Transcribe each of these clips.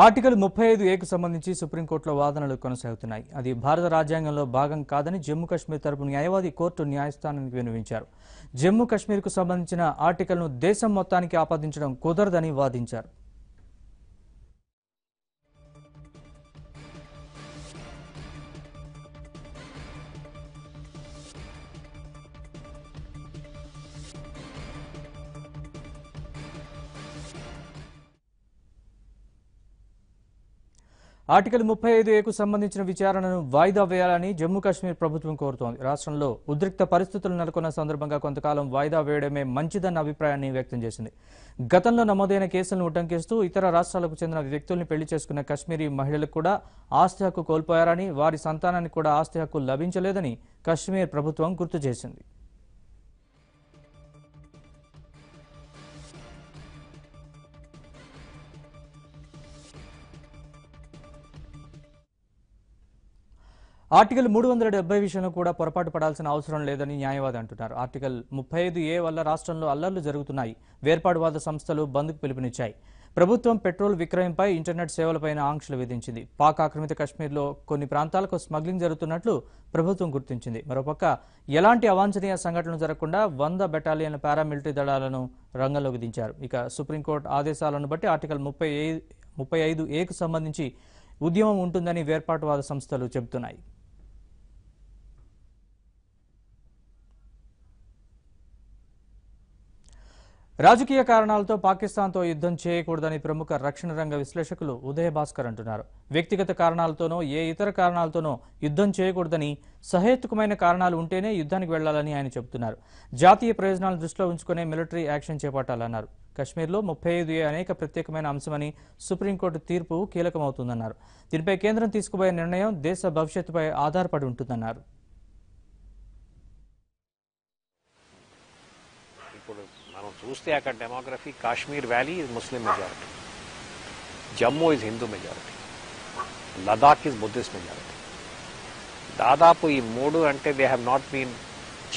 Article 35A సంబంధించి సుప్రీంకోర్టులో వాదనలు కొనసాగుతున్నాయి. అది భారత రాజ్యాంగంలో భాగం కాదని జమ్మూ కాశ్మీర్ తరపు న్యాయవాది కోర్టు న్యాయస్థానానికి విన్నవించారు. జమ్మూ కాశ్మీర్కు సంబంధించిన ఆర్టికల్ను దేశం మొత్తానికి ఆపాదించడం కుదరదని వాదించారు. ఆర్టికల్ 35A సంబంధించిన విచారణను వాయిదా వేయాలని జమ్మూ కాశ్మీర్ ప్రభుత్వం కోరుతోంది. రాష్ట్రంలో ఉద్రిక్త పరిస్థితులు నెలకొన్న సందర్భంగా కొంతకాలం వాయిదా వేయడమే మంచిదన్న అభిప్రాయాన్ని వ్యక్తం చేసింది. గతంలో నమోదైన కేసులను ఉటంకిస్తూ ఇతర రాష్ట్రాలకు చెందిన వ్యక్తుల్ని పెళ్లి చేసుకున్న కశ్మీరీ మహిళలకు కూడా ఆస్తి హక్కు కోల్పోయారని, వారి సంతానానికి కూడా ఆస్తి హక్కు లభించలేదని కశ్మీర్ ప్రభుత్వం గుర్తు చేసింది. ఆర్టికల్ 370 విషయంలో కూడా పొరపాటు పడాల్సిన అవసరం లేదని న్యాయవాది అంటున్నారు. ఆర్టికల్ 35A వల్ల రాష్ట్రంలో అల్లర్లు జరుగుతున్నాయి. వేర్పాటువాద సంస్థలు బంద్కు పిలుపునిచ్చాయి. ప్రభుత్వం పెట్రోల్ విక్రయంపై, ఇంటర్నెట్ సేవలపైన ఆంక్షలు విధించింది. పాక్ ఆక్రమిత కశ్మీర్లో కొన్ని ప్రాంతాలకు స్మగ్లింగ్ జరుగుతున్నట్లు ప్రభుత్వం గుర్తించింది. మరోపక్క ఎలాంటి అవాంఛనీయ సంఘటనలు జరగకుండా 100 బెటాలియన్ల పారామిలిటరీ దళాలను రంగంలోకి దించారు. ఇక సుప్రీంకోర్టు ఆదేశాలను బట్టి ఆర్టికల్ 35A సంబంధించి ఉద్యమం ఉంటుందని వేర్పాటువాద సంస్థలు చెబుతున్నాయి. రాజకీయ కారణాలతో పాకిస్తాన్తో యుద్ధం చేయకూడదని ప్రముఖ రక్షణ రంగ విశ్లేషకులు ఉదయ భాస్కర్ అంటున్నారు. వ్యక్తిగత కారణాలతోనో ఏ ఇతర కారణాలతోనో యుద్ధం చేయకూడదని, సహేతుకమైన కారణాలు ఉంటేనే యుద్ధానికి వెళ్లాలని ఆయన చెబుతున్నారు. జాతీయ ప్రయోజనాలను దృష్టిలో ఉంచుకునే మిలిటరీ యాక్షన్ చేపట్టాలన్నారు. కశ్మీర్లో 35A అనేక ప్రత్యేకమైన అంశమని సుప్రీంకోర్టు తీర్పు కీలకమవుతుందన్నారు. దీనిపై కేంద్రం తీసుకుపోయే నిర్ణయం దేశ భవిష్యత్తుపై ఆధారపడి ఉంటుందన్నారు. మనం చూస్తే అక్కడ demography, Kashmir valley is Muslim majority, Jammu is Hindu majority, Ladakh is Buddhist majority. దాదాపు ఈ మూడు అంటే they have not been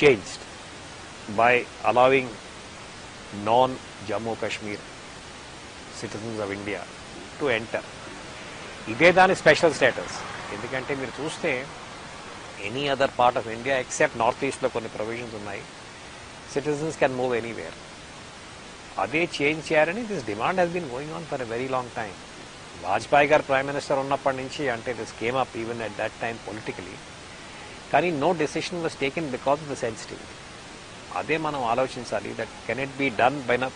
changed by allowing non Jammu Kashmir citizens of India to enter. ఇదే దాని స్పెషల్ స్టేటస్. ఎందుకంటే మీరు చూస్తే any other part of India except north ఈస్ట్లో కొన్ని ప్రొవిజన్స్ ఉన్నాయి, citizens can move anywhere. అదే చేంజ్ చేయాలని this demand has been going on for a very long time. Vajpayee garu prime minister ఉన్నప్పటి నుంచి అంటే this came up even at that time politically. కానీ no decision was taken because of the sensitivity. అదే మనం ఆలోచించాలి. That can it be done by a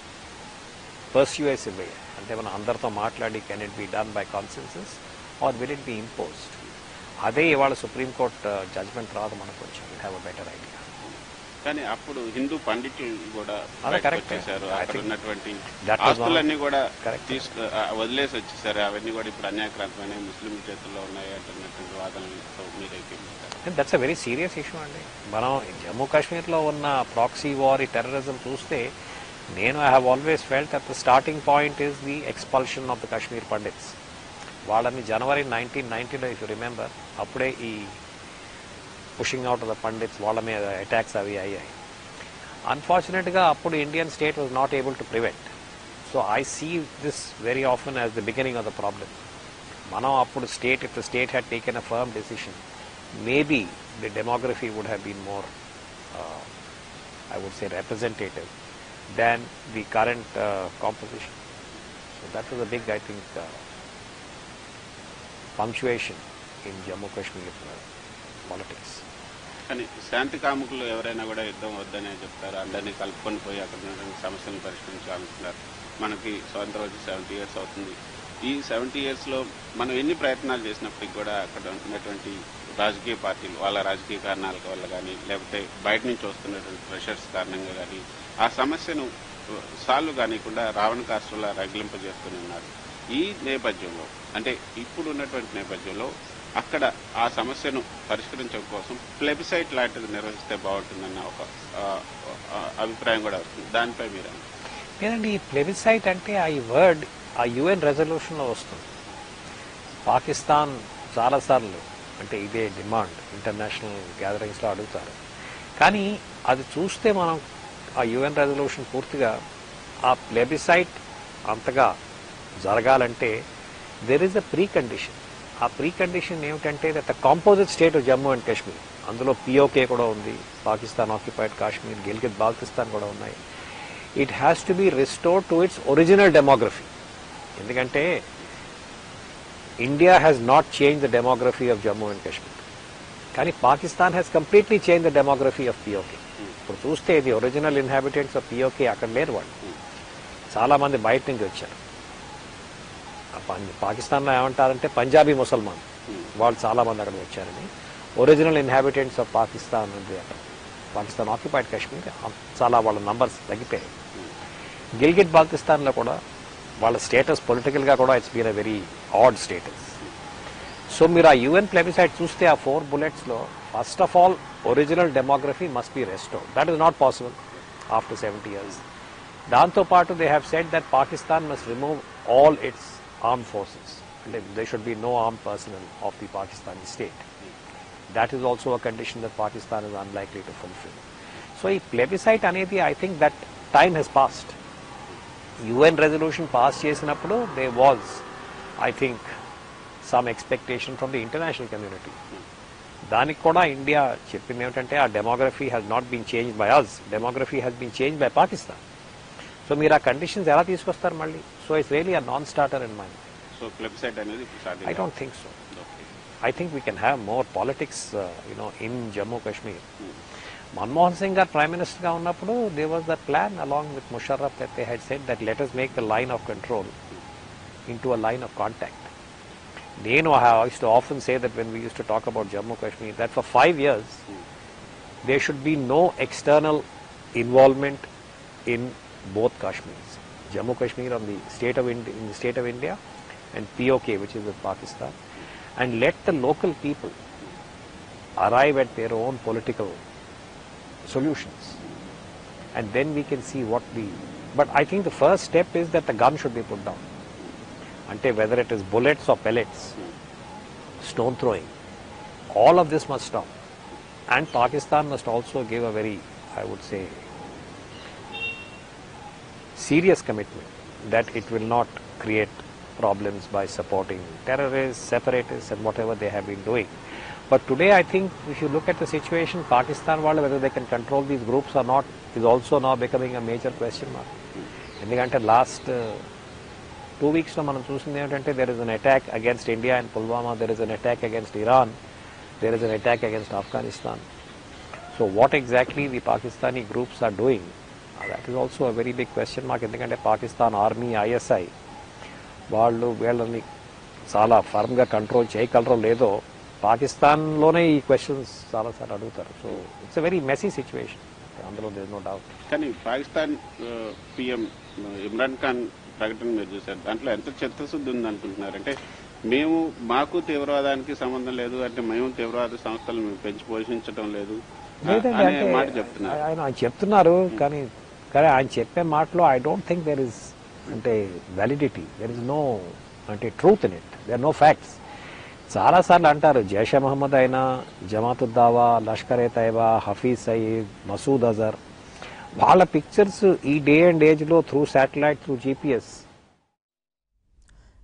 persuasive way, అంటే మనం అందరితో మాట్లాడి can it be done by consensus or will it be imposed. అదే ఇవాళ సుప్రీంకోర్టు జడ్జ్మెంట్ తర్వాత మనకు వచ్చి will have a better idea. కానీ అప్పుడు హిందూ పండితులు కూడా వచ్చేసారు, అక్కడ ఉన్నటువంటి ఆస్తులన్నీ కూడా వదిలేసి వచ్చేసారు. అవన్నీ కూడా ఇప్పుడు అన్యాక్రాంతమైన ముస్లిం చేతుల్లో ఉన్నాయి అంటున్నటువంటి వాదనలతో మీరైతే that's a very serious issue అండి. మనం జమ్మూ కాశ్మీర్లో ఉన్న ప్రాక్సీ వార్, టెర్రరిజం చూస్తే నేను I have always felt that the starting point is the expulsion of the Kashmir pandits. వాళ్ళని జనవరి 1990లో ఇఫ్ యూ రిమెంబర్ అప్పుడే ఈ pushing out of the pandits వాళ్ళ మీద అటాక్స్ అవి అయ్యాయి. అన్ఫార్చునేట్గా అప్పుడు Indian state was not able to prevent. So I see this very often as the beginning of the problem. మనం అప్పుడు state, if the state had taken a firm decision, maybe the demography would have been more I would say representative than the current composition. So that was a big I think punctuation in Jammu Kashmir politics. కానీ శాంతి కాముకులు ఎవరైనా కూడా యుద్ధం వద్దనే చెప్తారు. అందరినీ కలుపుకొని పోయి అక్కడ ఉన్నటువంటి సమస్యలను పరిష్కరించాలనుకుంటున్నారు. మనకి స్వాతంత్రం వచ్చి 70 years అవుతుంది. ఈ 70 yearsలో మనం ఎన్ని ప్రయత్నాలు చేసినప్పటికీ కూడా అక్కడ ఉన్నటువంటి రాజకీయ పార్టీలు వాళ్ళ రాజకీయ కారణాల వల్ల కానీ, లేకపోతే బయట నుంచి వస్తున్నటువంటి ప్రెషర్స్ కారణంగా కానీ ఆ సమస్యను సాల్వ్ కానికుండా రావణకాసులా రగిలింపజేస్తూనే ఉన్నారు. ఈ నేపథ్యంలో, అంటే ఇప్పుడు ఉన్నటువంటి నేపథ్యంలో అక్కడ ఆ సమస్యను పరిష్కరించడం కోసం ప్లెబిసైట్ లాంటిది నిర్వహిస్తే బాగుంటుందన్న ఒక అభిప్రాయం కూడా వస్తుంది. దానిపై మీరు లేదండి, ఈ ప్లెబిసైట్ అంటే ఆ వర్డ్ ఆ యుఎన్ రెజల్యూషన్లో వస్తుంది. పాకిస్తాన్ చాలాసార్లు అంటే ఇదే డిమాండ్ ఇంటర్నేషనల్ గ్యాదరింగ్స్లో అడుగుతారు. కానీ అది చూస్తే మనం ఆ యుఎన్ రెజల్యూషన్ పూర్తిగా ఆ ప్లెబిసైట్ అంతగా జరగాలంటే there is a precondition. ఆ ప్రీకండిషన్ ఏమిటంటే that the composite state of Jammu and Kashmir, అందులో పిఓకే కూడా ఉంది, పాకిస్తాన్ ఆక్యుపైడ్ కాశ్మీర్, గిల్గిత్ బాల్టిస్తాన్ కూడా ఉన్నాయి. It has to be restored to its original demography. ఎందుకంటే India has not change the demography of Jammu and Kashmir, కానీ Pakistan has completely change the demography of POK. ఇప్పుడు చూస్తే ఇది ఒరిజినల్ ఇన్హాబిటెంట్స్ ఆఫ్ పిఓకే అక్కడ లేరు, వాళ్ళు చాలా మంది బయట నుంచి వచ్చారు. పాకిస్తాన్లో ఏమంటారంటే పంజాబీ ముసల్మాన్, వాళ్ళు చాలా మంది అక్కడ వచ్చారని. ఒరిజినల్ ఇన్హాబిటెంట్స్ ఆఫ్ పాకిస్తాన్ ఉంది అక్కడ, పాకిస్తాన్ ఆక్యుపైడ్ కాశ్మీర్, చాలా వాళ్ళ నంబర్స్ తగ్గిపోయాయి. గిల్గిట్ బాల్టిస్తాన్లో కూడా వాళ్ళ స్టేటస్ పొలిటికల్గా కూడా it's been a very odd status. So మీరు ఆ యుఎన్ ప్లెబిసైడ్ చూస్తే ఆ 4 bulletsలో first of all original demography must be restored. That is not possible after 70 years. దాంతోపాటు they have said that Pakistan must remove all its armed forces. There should be no armed personnel of the Pakistani state. That is also a condition that Pakistan is unlikely to fulfill. So, a plebiscite anedi, I think that time has passed. UN resolution passed chesinappudu, there was, I think, some expectation from the international community. Danik kuda India cheppindi emantante our demography has not been changed by us, demography has been changed by Pakistan. So మీరు ఆ conditions ఎలా తీసుకొస్తారు మళ్ళీ? So it's really a non starter in mind. So plebiscite అనేది I don't think so. I think we can have more politics in Jammu Kashmir. Manmohan Singh garu prime మినిస్టర్గా ఉన్నప్పుడు they was the plan along with Musharraf that they had said that let us make the line of control into a line of contact. నేను I use to often say that when we use to talk about Jammu Kashmir that for 5 years there should be no external involvement in both Kashmirs, Jammu Kashmir on the state of India, in the state of India, and POK, which is with Pakistan, and let the local people arrive at their own political solutions, and then we can see what the. But I think the first step is that the gun should be put down. Ante whether it is bullets or pellets, stone throwing, all of this must stop, and Pakistan must also give a very, I would say, serious commitment that it will not create problems by supporting terrorists, separatists and whatever they have been doing. But today I think if you look at the situation, Pakistan, whether they can control these groups or not is also now becoming a major question mark. Endukante last 2 weeks lo manam chusindi emantante there is an attack against India in Pulwama, there is an attack against Iran, there is an attack against Afghanistan. So what exactly the Pakistani groups are doing, that is also a very big question mark. ఎందుకంటే Pakistan army, ISI వాళ్ళు వీళ్ళని చాలా ఫర్మ్గా control చేయగలరో లేదో పాకిస్తాన్లోనే ఈ questions చాలాసార్లు అడుగుతారు. So it's a very messy situation, అందులో దేర్ నో డౌట్. కానీ పాకిస్తాన్ పిఎం ఇమ్రాన్ ఖాన్ ప్రకటన మీరు చూశారు, దాంట్లో ఎంత చిత్తశుద్ధి ఉంది అనుకుంటున్నారు? అంటే మాకు తీవ్రవాదానికి సంబంధం లేదు, అంటే మేము తీవ్రవాద సంస్థలను మేము పెంచి పోషించడం లేదు అనే మాట చెప్తున్నారు. ఆయన చెప్తున్నారు, కానీ ఆయన చెప్పే మాటలో I don't think there is అంటే వ్యాలిడిటీ, దెర్ ఇస్ నో అంటే truth in it, there no facts. చాలాసార్లు అంటారు జైషే మహమ్మద్ అయినా, జమాతుద్దావా, లష్కర్ ఏ తైబా, హఫీజ్ సయీద్, మసూద్ అజర్, వాళ్ళ పిక్చర్స్ ఈ డే అండ్ ఏజ్లో త్రూ శాటిలైట్, త్రూ GPS.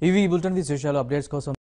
ఇవి బులెటిన్ విశేషాలు. అప్డేట్స్ కోసం